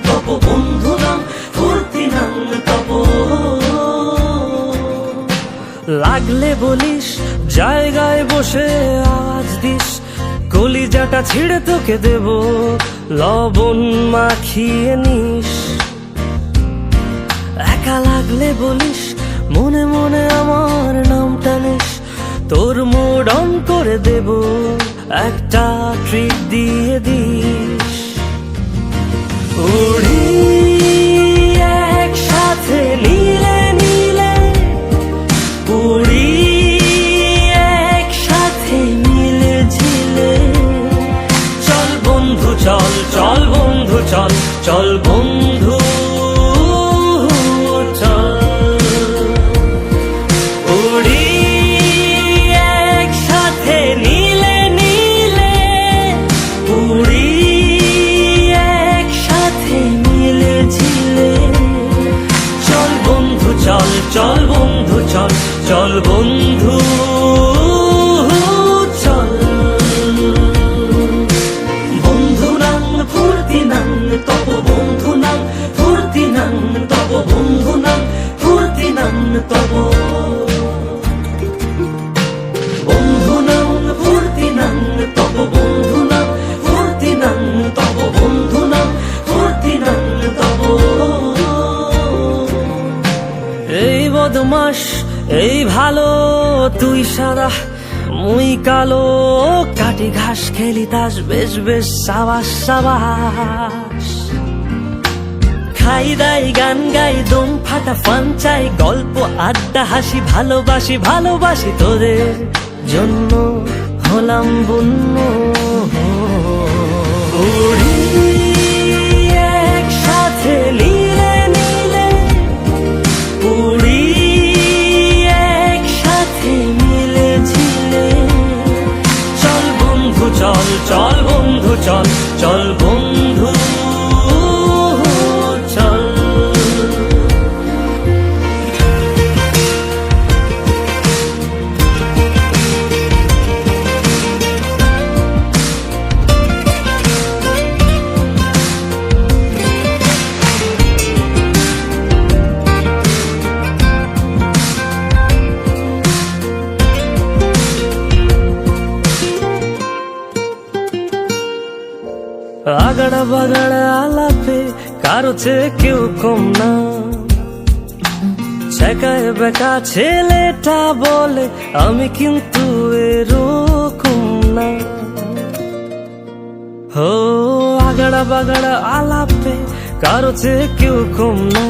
তপ বন্ধু নাম ফুর্তি নাম তপ। লাগলে বলিস জায়গায় বসে আওয়াজ দিস, কলিজাটা ছিঁড়ে তোকে দেব লবণ মাখিয়ে নিস। একা লাগলে বলিস মনে মনে আমার নামটা নিস, তোর মুড অন করে দেব একটা ট্রিট দিয়ে দিস। উড়ি একসাথে নীলে নীলে, উড়ি একসাথে মিলে ঝিলে। চল বন্ধু চল, চল বন্ধু চল, চল বন্ধু চল। উড়ি একসাথে নীলে নীলে, উড়ি একসাথে মিলে ঝিলে। চল বন্ধু চল, চল বন্ধু চল, চল বন্ধু চল। বন্ধু নাম ফুর্তি নাম তপ বন্ধু নাম ফুর্তি নাম তপ বন্ধু নাম ফুর্তি নাম তপ। বন্ধু নাম ফুর্তি নাম তপ বন্ধু নাম ফুর্তি নাম তপ বন্ধু নাম ফুর্তি নাম তপ। এই বদমাস এই ভালো, তুই সাদা মুই কালো, কাটি ঘাস খেলি তাস বেশ বেশ সাবাস সাবাস। খাই দাই গান গাই দম ফাটা ফান চাই, গল্প আড্ডা হাসি ভালোবাসি ভালোবাসি তোদের জন্য হলাম বন্য। উড়ি একসাথে নীলে নীলে, উড়ি একসাথে মিলে ঝিলে। চল বন্ধু চল, চল বন্ধু চল, চল বন্ধু চল। আগাড়া বাগাড়া আলাপে কারো চেয়ে কেউ কম না, ছেকায় বেকা ছেলেটা বলে আমি কিন্তু এরকম না। হো আগাড়া বাগাড়া আলাপে কারো চেয়ে কেউ কম না,